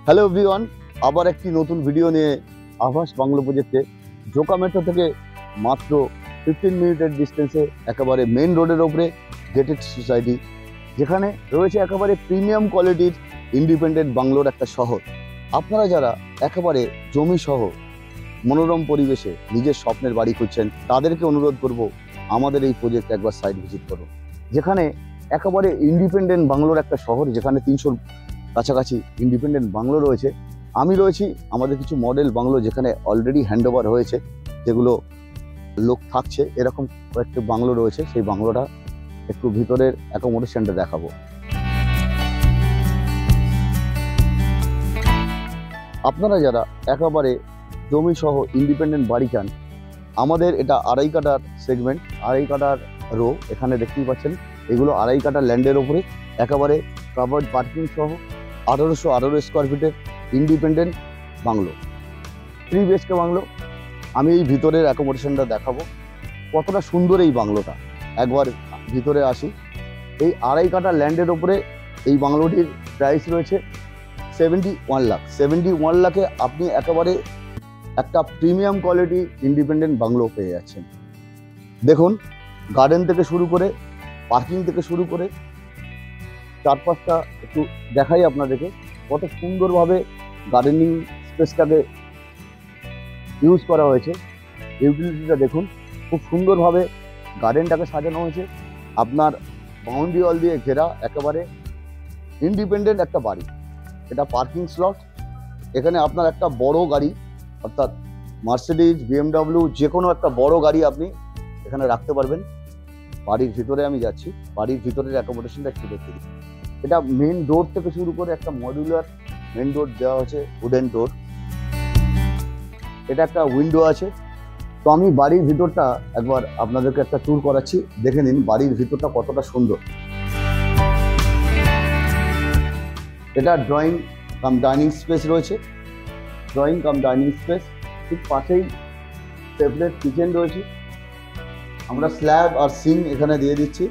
Hello everyone, আবার একটি নতুন ভিডিও নিয়ে আভাস বাংলো প্রজেক্টে জোকা মেট্রো থেকে মাত্র 15 মিনিটের ডিস্টেন্সে একেবারে মেন রোডের ওপরে গেটেড সোসাইটি, যেখানে রয়েছে একেবারে প্রিমিয়াম কোয়ালিটির ইন্ডিপেন্ডেন্ট বাংলোর একটা শহর। আপনারা যারা একেবারে জমি সহ মনোরম পরিবেশে নিজের স্বপ্নের বাড়ি খুঁজছেন, তাদেরকে অনুরোধ করব আমাদের এই প্রজেক্ট একবার সাইট ভিজিট করুন। যেখানে একেবারে ইন্ডিপেন্ডেন্ট বাংলোর একটা শহর, যেখানে 300 কাছাকাছি ইন্ডিপেন্ডেন্ট বাংলো রয়েছে। আমি রয়েছি আমাদের কিছু মডেল বাংলো যেখানে অলরেডি হ্যান্ডওভার হয়েছে, যেগুলো লোক থাকছে, এরকম কয়েকটি বাংলো রয়েছে। সেই বাংলোটা একটু ভিতরের অ্যাকোমোডেশনটা দেখাবো। আপনারা যারা একেবারে জমি সহ ইন্ডিপেন্ডেন্ট বাড়ি চান, আমাদের এটা 2.5 কাঠার সেগমেন্ট, 2.5 কাঠার রো। এখানে দেখতেই পাচ্ছেন এগুলো 2.5 কাঠা ল্যান্ডের ওপরে একেবারে কাভার্ড পার্কিং সহ 1818 স্কোয়ার ফিটের ইন্ডিপেন্ডেন্ট বাংলো, 3 BHK বাংলো। আমি এই ভিতরের অ্যাকোমোডেশনটা দেখাবো, কতটা সুন্দর এই বাংলোটা। একবার ভিতরে আসি। এই 2.5 কাঠা ল্যান্ডের ওপরে এই বাংলোটির প্রাইস রয়েছে 71 লাখ। 71 লাখে আপনি একেবারে একটা প্রিমিয়াম কোয়ালিটি ইন্ডিপেন্ডেন্ট বাংলো পেয়ে যাচ্ছেন। দেখুন, গার্ডেন থেকে শুরু করে, পার্কিং থেকে শুরু করে চারপাশটা একটু দেখাই আপনাদেরকে, কত সুন্দরভাবে গার্ডেনিং স্পেসটাকে ইউজ করা হয়েছে। ইউটিলিটিটা দেখুন, খুব সুন্দরভাবে গার্ডেনটাকে সাজানো হয়েছে। আপনার বাউন্ডারি ওয়াল দিয়ে ঘেরা একেবারে ইন্ডিপেন্ডেন্ট একটা বাড়ি। এটা পার্কিং স্লট। এখানে আপনার একটা বড় গাড়ি, অর্থাৎ মার্সিডিজ, BMW, যে কোনো একটা বড় গাড়ি আপনি এখানে রাখতে পারবেন। বাড়ির ভিতরে আমি যাচ্ছি, বাড়ির ভিতরের অ্যাকোমোডেশনটা একটু দেখতে দিই। এটা মেন ডোর থেকে শুরু করে একটা মডিউলার মেন ডোর দেওয়া হয়েছে, উডেন ডোর। এটা একটা উইন্ডো আছে। তো আমি বাড়ির ভিতরটা একবার আপনাদেরকে একটা ট্যুর করাচ্ছি, দেখে নিন বাড়ির ভিতরটা কতটা সুন্দর। এটা ড্রয়িং কাম ডাইনিং স্পেস রয়েছে, ড্রয়িং কাম ডাইনিং স্পেস। ঠিক পাশেই সেপারেট কিচেন রয়েছে। আমরা স্ল্যাব আর সিং এখানে দিয়ে দিচ্ছি।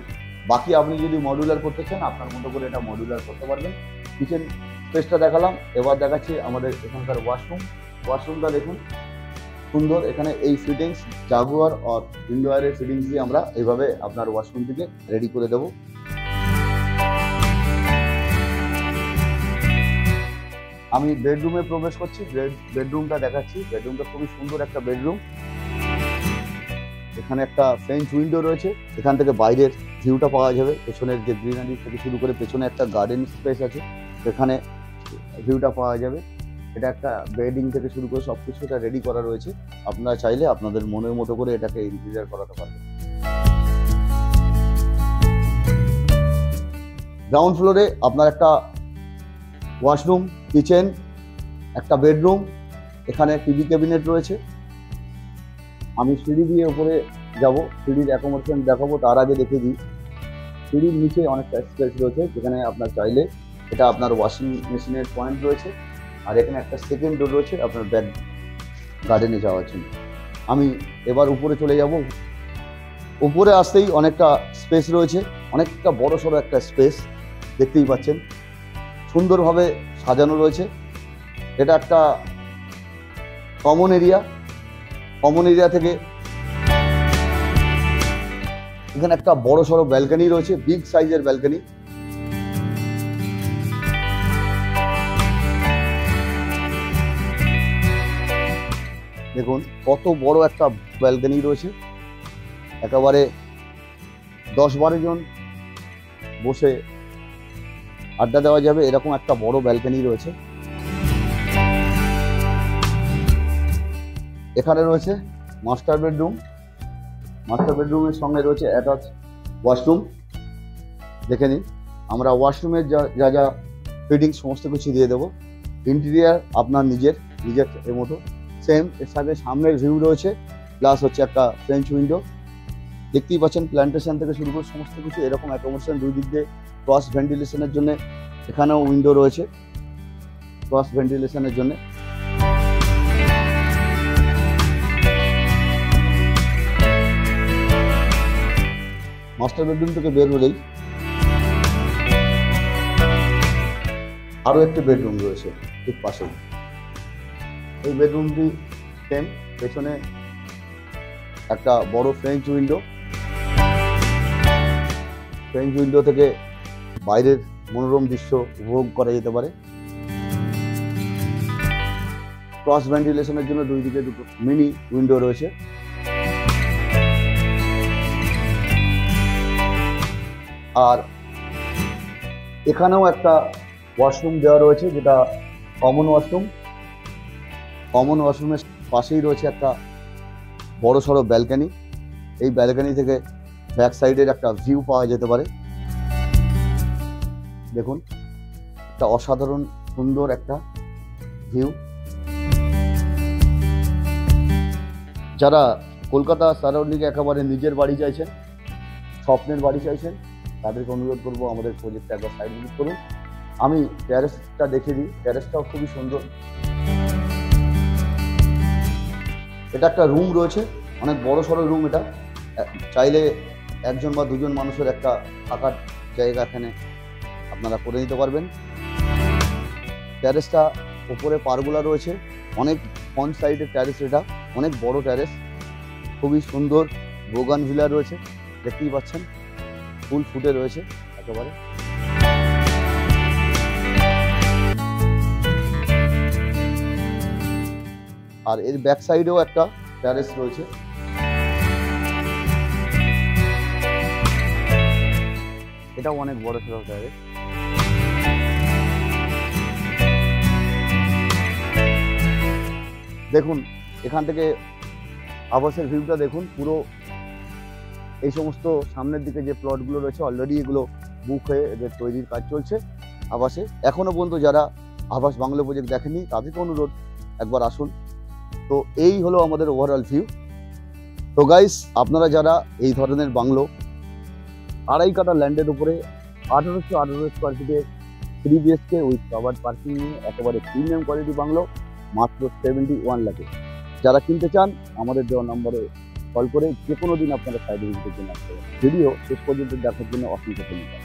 বাকি আপনি যদি মডিউলার করতে চান, আপনার মতো করে এটা মডিউলার করতে পারবেন। কিচেন স্পেসটা দেখালাম, এবার দেখাচ্ছি আমাদের এখানকার ওয়াশরুম। ওয়াশরুমটা দেখুন সুন্দর। এখানে এই ফিটিংস জাগুয়ার আর ইন্ডোয়ারের ফিটিংস দিয়ে আমরা এইভাবে আপনার ওয়াশরুমটিকে রেডি করে দেব। আমি বেডরুমে প্রবেশ করছি, বেডরুমটা দেখাচ্ছি। বেডরুমটা খুবই সুন্দর একটা বেডরুম। এখানে একটা ফ্রেঞ্চ উইন্ডো রয়েছে, এখান থেকে বাইরের ভিউটা পাওয়া যাবে। পেছনের যে গ্রিনারি থেকে শুরু করে পেছনে একটা গার্ডেন স্পেস আছে, সেখানে ভিউটা পাওয়া যাবে। এটা একটা বেডিং থেকে শুরু করে সব কিছু এটা রেডি করা রয়েছে। আপনারা চাইলে আপনাদের মনের মতো করে এটাকে ইন্টেরিয়র করাতে পারবেন। গ্রাউন্ড ফ্লোরে আপনার একটা ওয়াশরুম, কিচেন, একটা বেডরুম, এখানে টিভি ক্যাবিনেট রয়েছে। আমি সিঁড়ি দিয়ে উপরে যাব, সিঁড়ির অ্যাকোমোডেশন দেখাবো। তার আগে দেখে দিই, সিঁড়ির নিচে অনেকটা স্পেস রয়েছে, যেখানে আপনার চাইলে এটা আপনার ওয়াশিং মেশিনের পয়েন্ট রয়েছে। আর এখানে একটা সেকেন্ড ডোর রয়েছে আপনার ব্যাক গার্ডেনে যাওয়ার জন্য। আমি এবার উপরে চলে যাব। উপরে আসতেই অনেকটা স্পেস রয়েছে, অনেকটা বড় সড়ো একটা স্পেস দেখতেই পাচ্ছেন, সুন্দরভাবে সাজানো রয়েছে। এটা একটা কমন এরিয়া। কমন এরিয়া থেকে এখানে একটা বড় সড়ো ব্যালকনি রয়েছে, বিগ সাইজের ব্যালকনি। দেখুন কত বড় একটা ব্যালকনি রয়েছে, একেবারে 10-12 জন বসে আড্ডা দেওয়া যাবে, এরকম একটা বড় ব্যালকনি রয়েছে। এখানে রয়েছে মাস্টার বেডরুম। মাস্টার বেডরুমের সঙ্গে রয়েছে অ্যাটাচ ওয়াশরুম। দেখে নিন, আমরা ওয়াশরুমের যা যা ফিটিংস সমস্ত কিছু দিয়ে দেবো। ইন্টেরিয়ার আপনার নিজের মতো সেম। এর সাথে সামনের ভিউ রয়েছে, প্লাস হচ্ছে একটা ফ্রেঞ্চ উইন্ডো। দেখতেই পাচ্ছেন প্ল্যান্টেশন থেকে শুরু করে সমস্ত কিছু এরকম অ্যাকোমোডেশন। দুই দিক দিয়ে ক্রস ভেন্টিলেশনের জন্য এখানেও উইন্ডো রয়েছে, ক্রস ভেন্টিলেশনের জন্য। মাস্টার বেডরুম থেকে বের হলেই আরও একটি বেডরুম রয়েছে। ঠিক পাশেই। এই বেডরুমটি সেম, পেছনে একটা বড় ফ্রেঞ্চ উইন্ডো থেকে বাইরের মনোরম দৃশ্য উপভোগ করা যেতে পারে। ক্রস ভেন্টিলেশনের জন্য দুই দিকে দুটো মিনি উইন্ডো রয়েছে। আর এখানেও একটা ওয়াশরুম দেওয়া রয়েছে, যেটা কমন ওয়াশরুমের পাশেই রয়েছে একটা বড় সড়ো ব্যালকনি। এই ব্যালকনি থেকে ব্যাক সাইডের একটা ভিউ পাওয়া যেতে পারে। দেখুন, একটা অসাধারণ সুন্দর একটা ভিউ। যারা কলকাতা সারাউন্ডিংয়ে একেবারে নিজের বাড়ি চাইছেন, স্বপ্নের বাড়ি চাইছেন, তাদেরকে অনুরোধ করবো আমাদের প্রজেক্টটা একবার সাইড ভিজিট করুন। আমি ট্যারেসটা দেখিয়ে দিই। ট্যারেসটাও খুবই সুন্দর। এটা একটা রুম রয়েছে, অনেক বড় সড়ো রুম। এটা চাইলে একজন বা দুজন মানুষের একটা থাকার জায়গা এখানে আপনারা করে নিতে পারবেন। ট্যারেসটা ওপরে পারগোলা রয়েছে, অনেক ফ্রন্ট সাইডের ট্যারেস। এটা অনেক বড় ট্যারেস, খুবই সুন্দর। বোগানভিলা রয়েছে, দেখতেই পাচ্ছেন, ফুল ফুটে রয়েছে একেবারে। আর এর ব্যাক সাইডেও একটা ট্যারেস রয়েছে। এটাও অনেক বড় সড়ো ট্যারেস। দেখুন, এখান থেকে আবাসের ভিউটা দেখুন। পুরো এই সমস্ত সামনের দিকে যে প্লটগুলো রয়েছে, অলরেডি এগুলো বুক হয়ে এদের তৈরির কাজ চলছে আবাসে। এখনো পর্যন্ত যারা আবাস বাংলো প্রজেক্ট দেখেনি, তাদেরকে অনুরোধ একবার আসুন। তো এই হলো আমাদের ওভারঅল ভিউ। তো গাইস, আপনারা যারা এই ধরনের বাংলো 2.5 কাঠা ল্যান্ডের উপরে 1818 স্কোয়ার ফিটের 3 BHK উইথ কাভার্ড পার্কিং নিয়ে একেবারে প্রিমিয়াম কোয়ালিটি বাংলো মাত্র 71 লাখে যারা কিনতে চান, আমাদের দেওয়া নম্বরে কল করে যে কোনো দিন আপনারা সাইড ভিজিটের জন্য আসতে পারেন। ভিডিও শেষ পর্যন্ত দেখার জন্য অসংখ্য ধন্যবাদ।